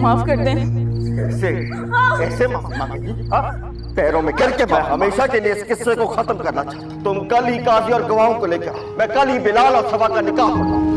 माफ कर दें। ऐसे ऐसे माफ मांगेगी? पैरों में गिर के मैं हमेशा के लिए इस किस्से को खत्म करना चाहता हूं। तुम कल ही काजी और गवाहों को लेकर आओ। मैं कल ही बिलाल और सबा का निकाह पढ़ाऊंगा।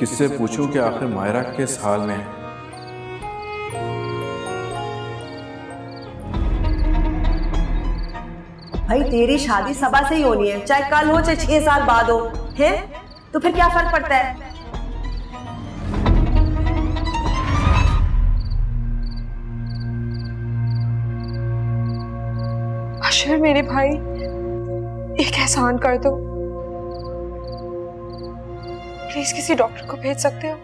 किससे पूछूं कि आखिर मायरा किस हाल में है? भाई तेरी शादी सबा से ही होनी है, चाहे कल हो चाहे 6 साल बाद हो, है तो फिर क्या फर्क पड़ता है? अशर मेरे भाई, एक एहसान कर दो, प्लीज किसी डॉक्टर को भेज सकते हो?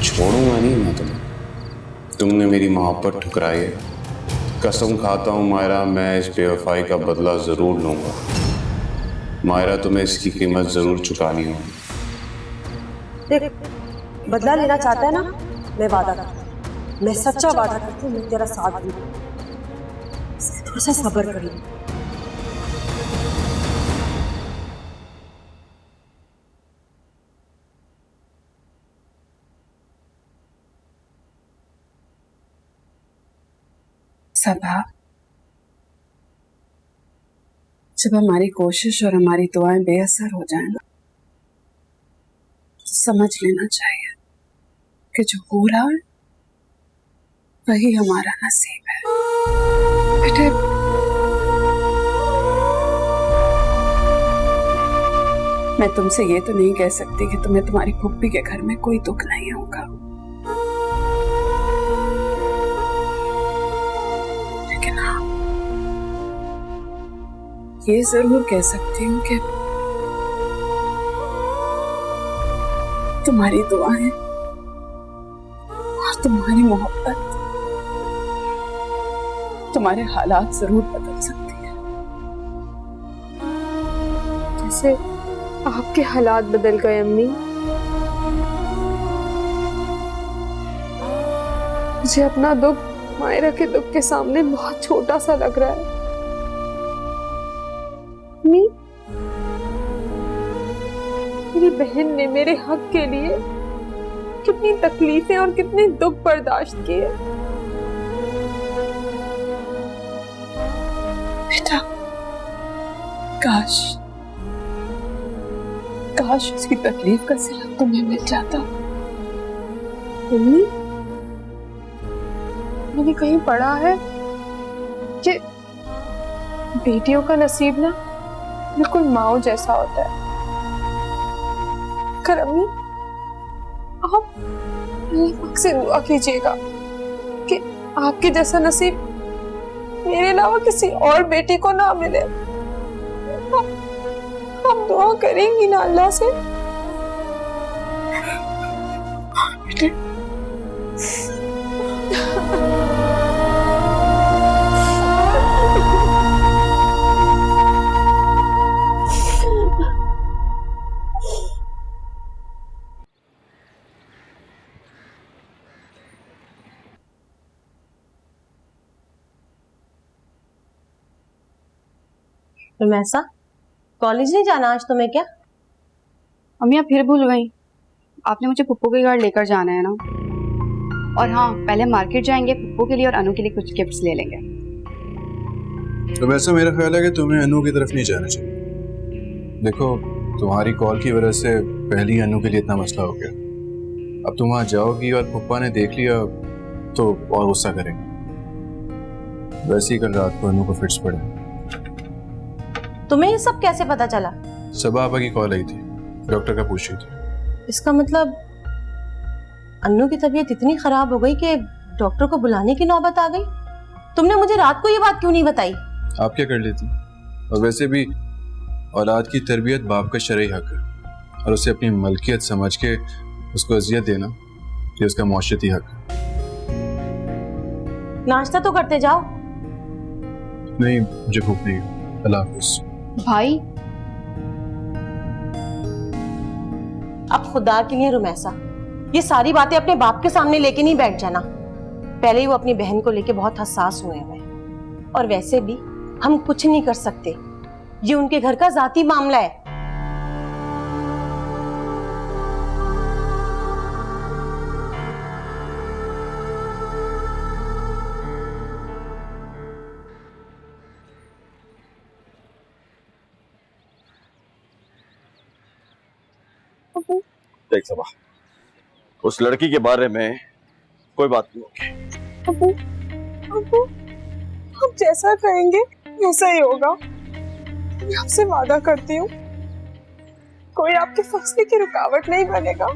छोड़ूंगा नहीं मैं तुम्हें। तुमने मेरी मोहब्बत ठुकराई है। कसम खाता हूँ मायरा, मैं इस बेवफाई का बदला जरूर लूंगा। मायरा, तुम्हें इसकी कीमत जरूर चुकानी होगी। देख, बदला लेना चाहता है ना, मैं वादा करता हूँ, मैं सच्चा वादा करती हूँ, मैं तेरा साथ दूंगा। थोड़ा सा सब्र कर ले। सबा, जब हमारी कोशिश और हमारी दुआएं बेअसर हो जाए ना, तो समझ लेना चाहिए कि जो हो रहा है वही हमारा नसीब है। बेटे, मैं तुमसे ये तो नहीं कह सकती कि तुम्हें तुम्हारी फुप्पी के घर में कोई दुख नहीं होगा, लेकिन हाँ, ये जरूर कह सकती हूँ कि तुम्हारी दुआएं और तुम्हारी मोहब्बत तुम्हारे हालात जरूर बदल सकती है। जैसे आपके हालात बदल गए अम्मी। मुझे अपना दुख मायरा के दुख के सामने बहुत छोटा सा लग रहा है। अम्मी, मेरी बहन ने मेरे हक के लिए कितनी तकलीफें और कितने दुख बर्दाश्त किए। बेटा, काश काश उसकी तकलीफ का सिला तुम्हें मिल जाता। मम्मी, मैंने कहीं पढ़ा है कि बेटियों का नसीब ना बिल्कुल माओ जैसा होता है। कर अम्मी, आप अल्लाह से दुआ कीजिएगा कि आपके जैसा नसीब मेरे अलावा किसी और बेटी को ना मिले। आप दुआ करेंगी ना अल्लाह से? बेटे, ऐसा कॉलेज नहीं जाना आज तुम्हें क्या? अम्मी, आप फिर भूल गई। आपने मुझे पुप्पू के घर लेकर जाना है ना। और हाँ, पहले मार्केट जाएंगे, पुप्पू के लिए और अनु के लिए कुछ गिफ्ट्स ले लेंगे। तो वैसे मेरा ख्याल है कि तुम्हें अनु की तरफ नहीं जाना चाहिए। देखो, तुम्हारी कॉल की वजह से पहली अनु के लिए इतना मसला हो गया। अब तुम वहां जाओगी और पुप्पा ने देख लिया तो और गुस्सा करेंगे। वैसे ही कल रात को अनु को फिट्स पड़े। तुम्हें ये सब कैसे पता चला? सबा आपा की कॉल आई थी, डॉक्टर का पूछ रही थी। इसका मतलब अन्नू की तबीयत इतनी खराब हो गई कि डॉक्टर को बुलाने की नौबत आ गई। तुमने मुझे रात को ये बात क्यों नहीं बताई? आप क्या कर लेती? और वैसे भी औलाद की तरबियत बाप का शरई हक है और उसे अपनी मलकियत समझ के उसको अजियत देना ये उसका मौशरती हक है। नाश्ता तो करते जाओ। नहीं, मुझे भूख नहीं है। अल्लाह हाफिज। भाई अब खुदा के लिए रुमैसा, ये सारी बातें अपने बाप के सामने लेके नहीं बैठ जाना। पहले ही वो अपनी बहन को लेके बहुत हसास हुए हैं और वैसे भी हम कुछ नहीं कर सकते, ये उनके घर का जाती मामला है। देख सबा, उस लड़की के बारे में कोई बात नहीं होगी। अबू, अबू, आप जैसा कहेंगे वैसा ही होगा। मैं आपसे वादा करती हूँ कोई आपके फैसले की रुकावट नहीं बनेगा।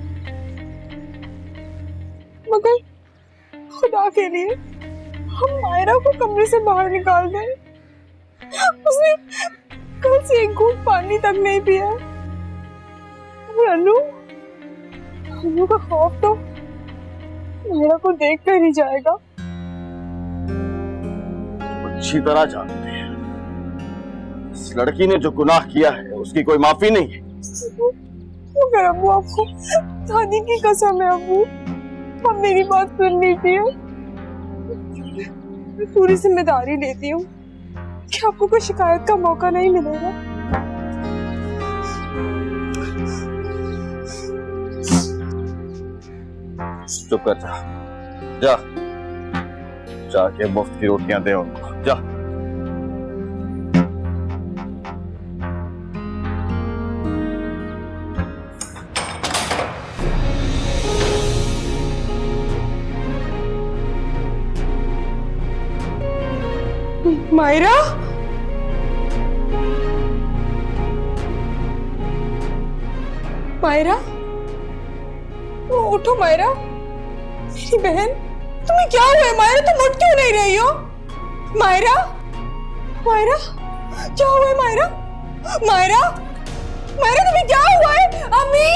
मगर खुदा के लिए हम मायरा को कमरे से बाहर निकाल दें। उसने कल से एक घूंट पानी तक नहीं पिया। अनु का खौफ तो मायरा को देख कर ही जाएगा। अच्छी तरह जानते हैं इस लड़की ने जो गुनाह किया है उसकी कोई माफी नहीं है। मगर अबू, आपको दादी की कसम है अबू, आप मेरी बात सुन लीजिए। मैं पूरी जिम्मेदारी लेती हूँ कि आपको कोई शिकायत का मौका नहीं मिलेगा। चुप कर जा, जाके मुफ्त की रोटियां दे उनको, जा। मायरा, मायरा, उठो मायरा, मेरी बहन, तुम्हें क्या हुआ है मायरा? तुम उठ क्यों नहीं रही हो? मायरा, मायरा, क्या हुआ है मायरा? मायरा, मायरा तुम्हें क्या हुआ है? अम्मी,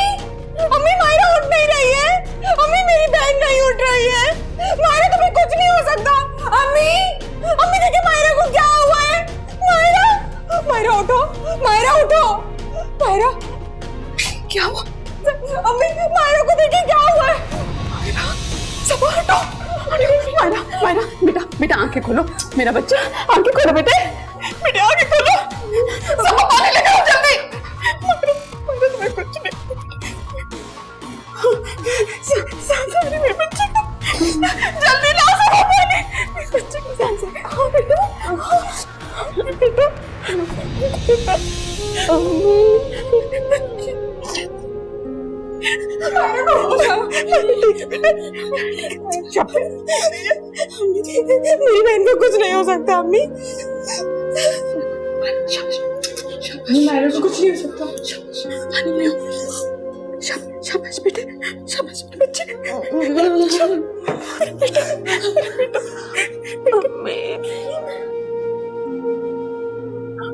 अम्मी, मायरा उठ नहीं रही है। अम्मी, मेरी बहन नहीं उठ रही है। मायरा, तुम्हें कुछ नहीं हो सकता। अम्मी, अम्मी देखिए मायरा को क्या हुआ है। मायरा, मायरा उठो, मायरा उठो, मायरा, क्या हुआ? अम्मी, मायरा को देखिए क्या हुआ है। मायरा, सब हटो। मायरा, मायरा, बेटा, बेटा आंखें खोलो, मेरा बच्चा, आंखें खोलो बेटे, बेटे आंखें खोलो, सब पानी लेकर आओ जल्दी। मायरा, मायरा तुम्हें कुछ नहीं। सारी मेरे बच्चे को जल्दी लाओ, सब पानी मेरे बच्चे को सांस आओ बेटा, बेटा, बेटा, मेरी बहन को कुछ नहीं हो सकता। अम्मी, मायरा को कुछ नहीं हो सकता। शाबाश बेटे, शाबाश बच्चे।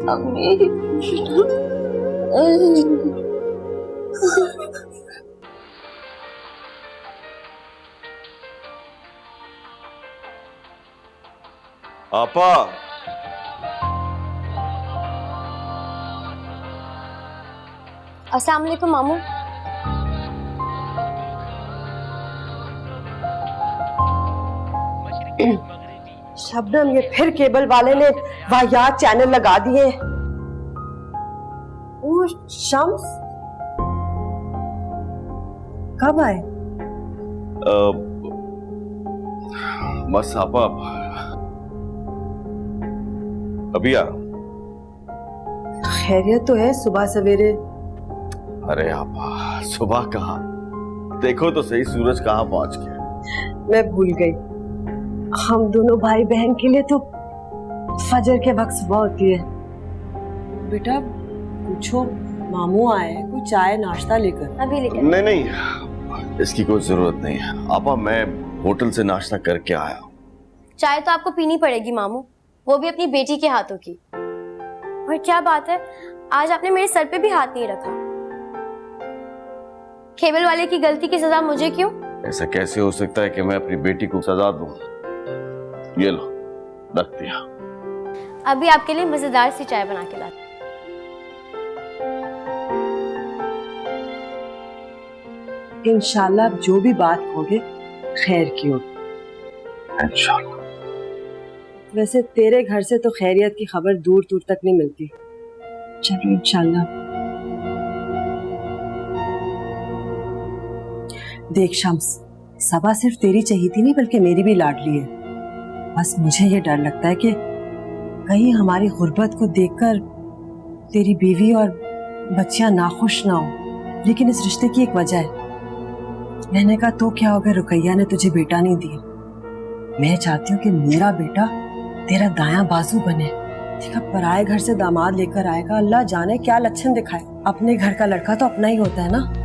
अम्मी, आपा, अस्सलाम वालेकुम मामू। शबनम, ये फिर केबल वाले ने वाहियात चैनल लगा दिए। ओ शम्स, कब आए? बस आपा अभी आ। खैरियत तो है सुबह सवेरे? अरे आपा, सुबह कहाँ, देखो तो सही सूरज कहाँ पहुंच गया। मैं भूल गई, हम दोनों भाई बहन के लिए तो फजर के वक्त सुबह होती है। बेटा पूछो, मामू आए, कोई चाय नाश्ता लेकर? अभी लेकर। नहीं नहीं, इसकी कोई जरूरत नहीं है आपा, मैं होटल से नाश्ता करके आया हूँ। चाय तो आपको पीनी पड़ेगी मामू, वो भी अपनी बेटी के हाथों की। और क्या बात है, आज आपने मेरे सर पे भी हाथ नहीं रखा। केबल वाले की गलती की सजा मुझे क्यों? ऐसा कैसे हो सकता है कि मैं अपनी बेटी को सजा दूं? ये लो, रख दिया। अभी आपके लिए मजेदार सी चाय बना के लाती। इंशाल्लाह आप जो भी बात कहोगे खैर की होगी। इंशाल्लाह। वैसे तेरे घर से तो खैरियत की खबर दूर दूर तक नहीं मिलती। चलो इंशाल्लाह। देख शम्स, सबा सिर्फ तेरी चहीती नहीं बल्कि मेरी भी लाडली है। बस मुझे ये डर लगता है कि कहीं हमारी गुर्बत को देखकर तेरी बीवी और बच्चियां नाखुश ना हो। लेकिन इस रिश्ते की एक वजह है। मैंने कहा तो क्या हो गया, रुकैया ने तुझे बेटा नहीं दिया। मैं चाहती हूँ कि मेरा बेटा तेरा दायां बाजू बने। देखा, पराए घर से दामाद लेकर आएगा, अल्लाह जाने क्या लक्षण दिखाए। अपने घर का लड़का तो अपना ही होता है ना।